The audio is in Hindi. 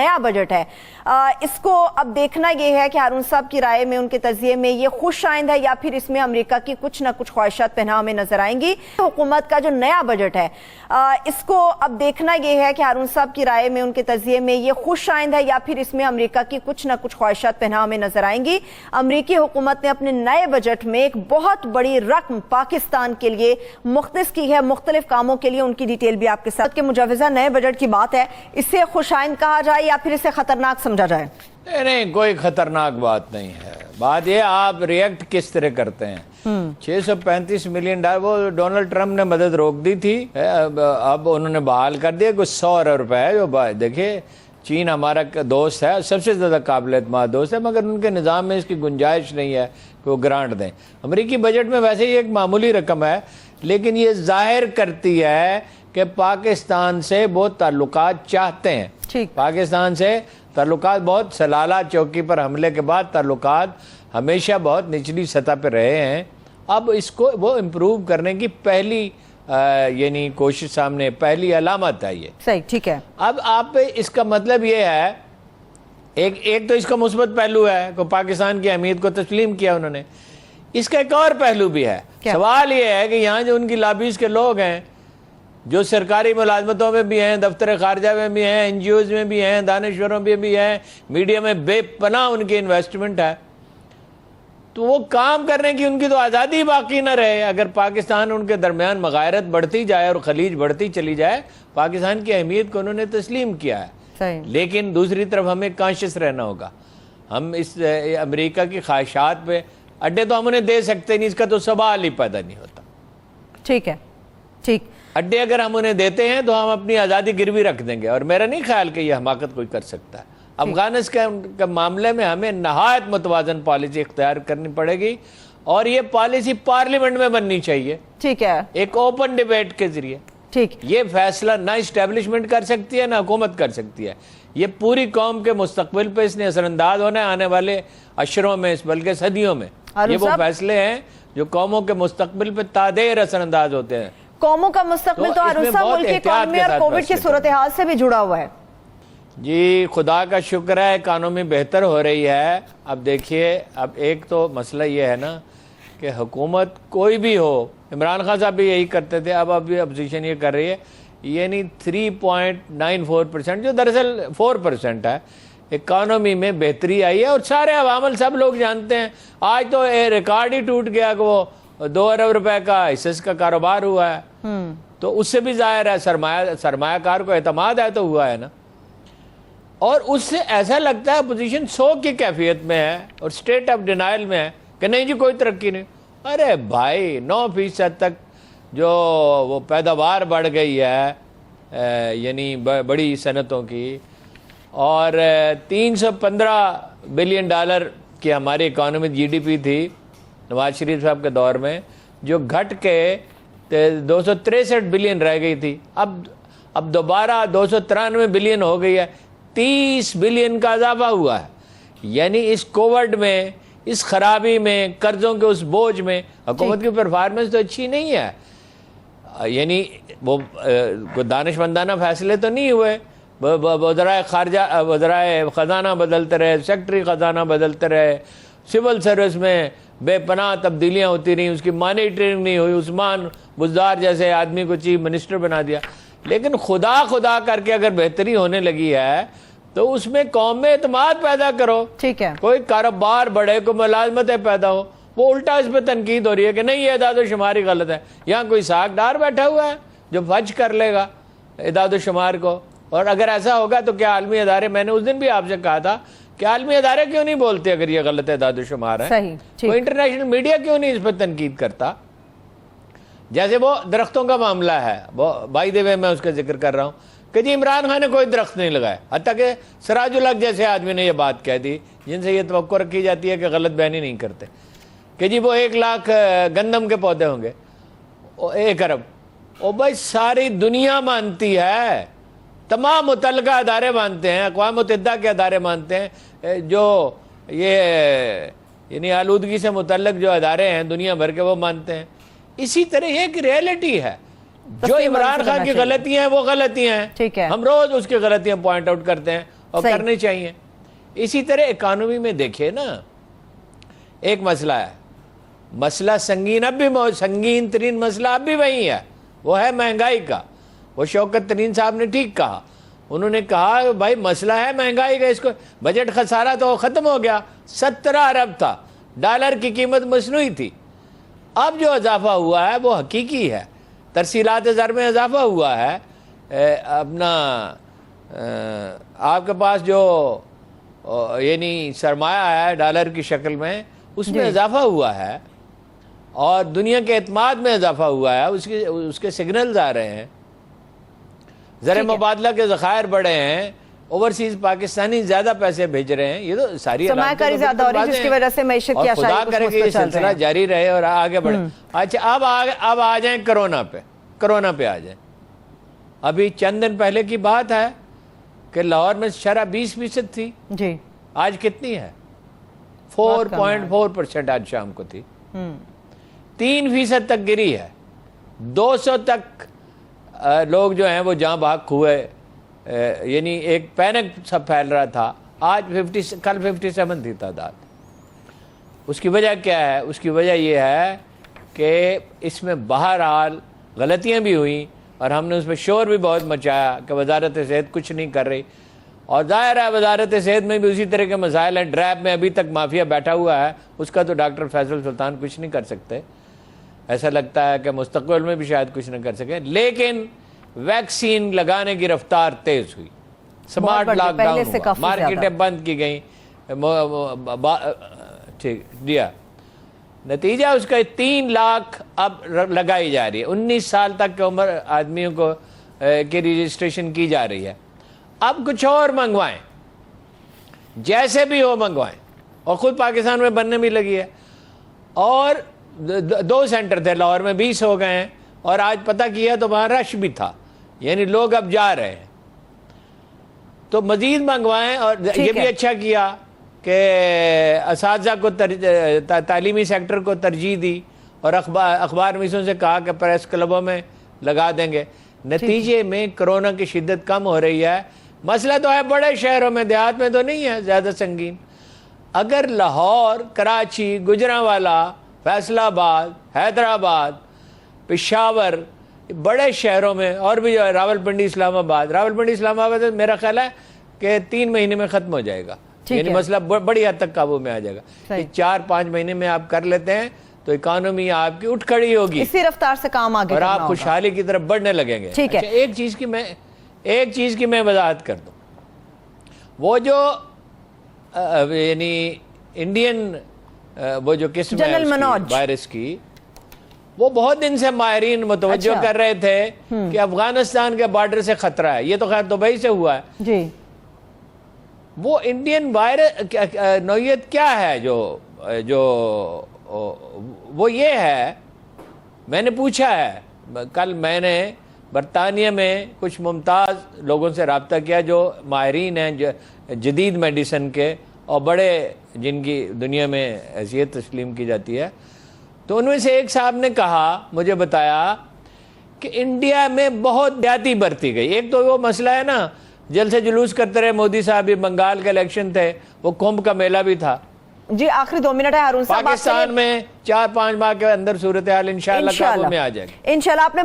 नया बजट है इसको अब देखना यह है कि हारून साहब की राय में, उनके तजिए में ये खुश आइंद है या फिर इसमें अमेरिका की कुछ ना कुछ ख्वाहिशात पहना हमें नजर आएंगी। हुकूमत का जो नया बजट है इसको अब देखना यह है कि हारून साहब की राय में, उनके तजिए में ये खुश आइंद है या फिर इसमें अमेरिका की कुछ ना कुछ ख्वाहिशात पहना हमें नजर आएंगी। अमेरिकी हुकूमत ने अपने नए बजट में एक बहुत बड़ी रकम पाकिस्तान के लिए मुख्तस की है, मुख्तलिफ कामों के लिए। उनकी डिटेल भी आपके साथ के मुजवजा नए बजट की बात है, इसे खुशाइंद कहा जाए या फिर इसे खतरनाक समझा जाए? नहीं, कोई खतरनाक बात नहीं है। बात ये आप रिएक्ट किस तरह करते हैं। 635 मिलियन डॉलर वो डोनाल्ड ट्रंप ने मदद रोक दी थी, अब उन्होंने बहाल कर दिया। कुछ 100 अरब रुपए जो देखिए, चीन हमारा दोस्त है, सबसे ज्यादा काबिल एतमाद दोस्त है, मगर उनके निज़ाम में इसकी गुंजाइश नहीं है कि वो ग्रांट दें। अमेरिकी बजट में वैसे ही एक मामूली रकम है, लेकिन ये जाहिर करती है कि पाकिस्तान से वो ताल्लुकात चाहते हैं। पाकिस्तान से ताल्लुकात बहुत, सलाला चौकी पर हमले के बाद ताल्लुकात हमेशा बहुत निचली सतह पर रहे हैं। अब इसको वो इम्प्रूव करने की पहली यानी कोशिश सामने, पहली अलामत है ये। सही, ठीक है। अब आप इसका मतलब ये है, एक तो इसका मुस्बत पहलू है कि पाकिस्तान की अहमियत को तस्लीम किया उन्होंने। इसका एक और पहलू भी है। सवाल ये है कि यहाँ जो उनकी लॉबीज के लोग हैं, जो सरकारी मुलाजमतों में भी हैं, दफ्तर खारजा में भी हैं, NGOs में भी हैं, दानिश्वरों में भी हैं, मीडिया में बेपनाह उनकी इन्वेस्टमेंट है, तो वो काम करने की उनकी तो आज़ादी बाकी ना रहे। अगर पाकिस्तान उनके दरमियान मगायरत बढ़ती जाए और खलीज बढ़ती चली जाए, पाकिस्तान की अहमियत को उन्होंने तस्लीम किया है। लेकिन दूसरी तरफ हमें कॉन्शियस रहना होगा। हम इस अमेरिका की ख्वाहिशात पे अड्डे तो हम उन्हें दे सकते नहीं, इसका तो सवाल ही पैदा नहीं होता। ठीक है, ठीक। अड्डे अगर हम उन्हें देते हैं तो हम अपनी आज़ादी गिरवी रख देंगे, और मेरा नहीं ख्याल कि यह हमाकत कोई कर सकता है। अफगानिस्तान के मामले में हमें नहायत मुतवाजन पॉलिसी इख्तियार करनी पड़ेगी, और ये पॉलिसी पार्लियामेंट में बननी चाहिए। ठीक है, एक ओपन डिबेट के जरिए। ठीक, ये फैसला ना इस्टेब्लिशमेंट कर सकती है ना हुकूमत कर सकती है। ये पूरी कौम के मुस्तकबिल पे इसने असरअंदाज होना है आने वाले अशरों में, बल्कि सदियों में। ये वो फैसले हैं जो कौमों के मुस्तकबिल पे तादेर असरअंदाज होते हैं। कौमों का मुस्तकबिल तो हारून साहब मुल्क की इकॉनमी और कोविड की सूरत हाल से भी जुड़ा हुआ है। जी, खुदा का शुक्र है, इकानमी बेहतर हो रही है। अब देखिए, अब एक तो मसला ये है ना कि हुकूमत कोई भी हो, इमरान खान साहब भी यही करते थे, अब भी अपोजिशन ये कर रही है, यानी 3.94%, जो दरअसल 4% है, इकानमी में बेहतरी आई है। और सारे अवामल सब लोग जानते हैं। आज तो रिकॉर्ड ही टूट गया कि वो 2 अरब रुपए का हिस्से का कारोबार हुआ है, तो उससे भी जाहिर है सरमायाकार को एतमाद है तो हुआ है ना। और उससे ऐसा लगता है पोजीशन 100 की कैफियत में है और स्टेट ऑफ डिनाइल में है कि नहीं जी कोई तरक्की नहीं। अरे भाई, 9% तक जो वो पैदावार बढ़ गई है, यानी बड़ी सनतों की, और 315 बिलियन डॉलर की हमारी इकानमी GDP थी नवाज शरीफ साहब के दौर में, जो घट के 263 बिलियन रह गई थी। अब दोबारा 293 बिलियन हो गई है। 30 बिलियन का इजाफा हुआ है। यानी इस कोविड में, इस खराबी में, कर्जों के उस बोझ में हुकूमत की परफॉर्मेंस तो अच्छी नहीं है। यानी वो दानिशमंदाना फैसले तो नहीं हुए। वज़राए खारजा, वज़राए ख़जाना बदलते रहे, सेक्रेटरी ख़जाना बदलते रहे, सिविल सर्विस में बेपनाह तब्दीलियाँ होती रहीं, उसकी मॉनिटरिंग नहीं हुई। उस्मान बुज़दार जैसे आदमी को चीफ मिनिस्टर बना दिया। लेकिन खुदा करके अगर बेहतरी होने लगी है तो उसमें कौम में एतमाद पैदा करो। ठीक है, कोई कारोबार बढ़े, कोई मुलाजमतें पैदा हो। वो उल्टा इस पर तनकीद हो रही है कि नहीं, ये इदाद-ओ-शुमारी गलत है। यहाँ कोई सागदार बैठा हुआ है जो फज कर लेगा इदाद-ओ-शुमार को। और अगर ऐसा होगा तो क्या आलमी अदारे, मैंने उस दिन भी आपसे कहा था कि आलमी अदारे क्यों नहीं बोलते अगर ये गलत इदाद-ओ-शुमार है? कोई इंटरनेशनल मीडिया क्यों नहीं इस पर तनकीद करता? जैसे वो दरख्तों का मामला है, वो बाय द वे मैं उसका जिक्र कर रहा हूँ कि जी इमरान खान ने कोई दरख्त नहीं लगाया, हत्ता कि सिराजुल हक जैसे आदमी ने ये बात कह दी, जिनसे ये तवक्को रखी जाती है कि गलत बयानी नहीं करते, कि जी वो 1 लाख गंदम के पौधे होंगे, 1 अरब। ओ भाई, सारी दुनिया मानती है, तमाम मुतल्लिका अदारे मानते हैं, अक़वाम मुत्तहिदा के अदारे मानते हैं, जो ये यानी आलूदगी से मुतल्लिक जो अदारे हैं दुनिया भर के, वो मानते हैं। इसी तरह ये एक रियलिटी है। जो इमरान खान की गलतियां हैं वो गलतियां हैं, ठीक है, हम रोज उसकी गलतियां पॉइंट आउट करते हैं और सही। करने चाहिए। इसी तरह इकोनॉमी में देखिए ना, एक मसला है, मसला संगीन, अब भी संगीन तरीन मसला अब भी वही है, वो है महंगाई का। वो शौकत तरीन साहब ने ठीक कहा, उन्होंने कहा भाई मसला है महंगाई का, इसको बजट खसारा तो खत्म हो गया। 17 अरब था, डॉलर की कीमत मसनूई थी। अब जो इजाफा हुआ है वो हकीकी है, तरसीलात ज़र में इजाफा हुआ है। अपना आपके पास जो यानी सरमाया है डॉलर की शक्ल में, उसमें इजाफा हुआ है और दुनिया के एतमाद में इजाफा हुआ है, उसके सिग्नल्स आ रहे हैं, ज़र मुबादला के ज़खायर बढ़े हैं, ओवरसीज पाकिस्तानी ज्यादा पैसे भेज रहे हैं। ये तो सारी सरमायाकारी ज्यादा हो रही है, जिसकी वजह से मैशत की आशाएं खुदा करे कि ये सिलसिला जारी रहे और आगे बढ़े। अच्छा, अब आ जाए कोरोना पे आ जाए। अभी चंद दिन पहले की बात है कि लाहौर में शरह 20% थी जी, आज कितनी है? 4.4% आज शाम को थी। 3% तक गिरी है। 200 तक लोग जो हैं वो जहां भाग हुए, यानी एक पैनिक सब फैल रहा था। आज कल 57 थी तादाद। उसकी वजह क्या है? उसकी वजह यह है कि इसमें बहरहाल गलतियां भी हुई और हमने उसमें शोर भी बहुत मचाया कि वजारत सेहत कुछ नहीं कर रही। और जाहिर है वजारत सेहत में भी उसी तरह के मसाइल हैं। ड्रैप में अभी तक माफिया बैठा हुआ है, उसका तो डॉक्टर फैसल सुल्तान कुछ नहीं कर सकते। ऐसा लगता है कि मुस्तकबिल में भी शायद कुछ नहीं कर सके। लेकिन वैक्सीन लगाने की रफ्तार तेज हुई, स्मार्ट लॉकडाउन हुआ, मार्केटें बंद की गई, ठीक दिया। नतीजा उसका 3 लाख अब लगाई जा रही है। 19 साल तक की उम्र आदमियों को की रजिस्ट्रेशन की जा रही है। अब कुछ और मंगवाएं, जैसे भी हो मंगवाएं, और खुद पाकिस्तान में बनने भी लगी है। और 2 सेंटर थे लाहौर में, 20 हो गए हैं। और आज पता किया तो वहां रश भी था, यानी लोग अब जा रहे हैं। तो मजीद मंगवाएं। और ये भी अच्छा किया कि असातिज़ा को तालीमी सेक्टर को तरजीह दी और अखबार नवीसों से कहा कि प्रेस क्लबों में लगा देंगे। नतीजे में कोरोना की शिद्दत कम हो रही है। मसला तो है बड़े शहरों में, देहात में तो नहीं है ज़्यादा संगीन। अगर लाहौर, कराची, गुजरांवाला, फैसलाबाद, हैदराबाद, पेशावर, बड़े शहरों में, और भी रावलपिंडी, इस्लामाबाद मेरा ख्याल है कि 3 महीने में ख़त्म हो जाएगा। यानी मसला बड़ी हद तक काबू में आ जाएगा। ये 4-5 महीने में आप कर लेते हैं तो इकोनॉमी आपकी उठ खड़ी होगी, इसी रफ्तार से काम आगे और आप खुशहाली की तरफ बढ़ने लगेंगे। ठीक है। अच्छा, एक चीज की मैं वजाहत कर दूं। वो जो यानी इंडियन वो जो किस्म है वायरस की, वो बहुत दिन से माहिरीन मुतवज्जो कर रहे थे कि अफगानिस्तान के बॉर्डर से खतरा है। ये तो खैर दुबई से हुआ है जी। वो इंडियन वायरस नौयत क्या है जो वो ये है, मैंने पूछा है। कल मैंने बरतानिया में कुछ मुमताज़ लोगों से रब्ता किया जो माहिरीन हैं जदीद मेडिसिन के और बड़े जिनकी दुनिया में हैसियत तस्लीम की जाती है। तो उनमें से एक साहब ने कहा, मुझे बताया कि इंडिया में बहुत ज्यादती बरती गई। एक तो वो मसला है ना, जलसे जुलूस करते रहे मोदी साहब, ये बंगाल के इलेक्शन थे, वो कुंभ का मेला भी था। जी आखिरी 2 मिनट है हारून साहब। पाकिस्तान में 4-5 माह के अंदर सूरत हाल इंशाअल्लाह काबू में आ जाएगी। इंशाअल्लाह। आपने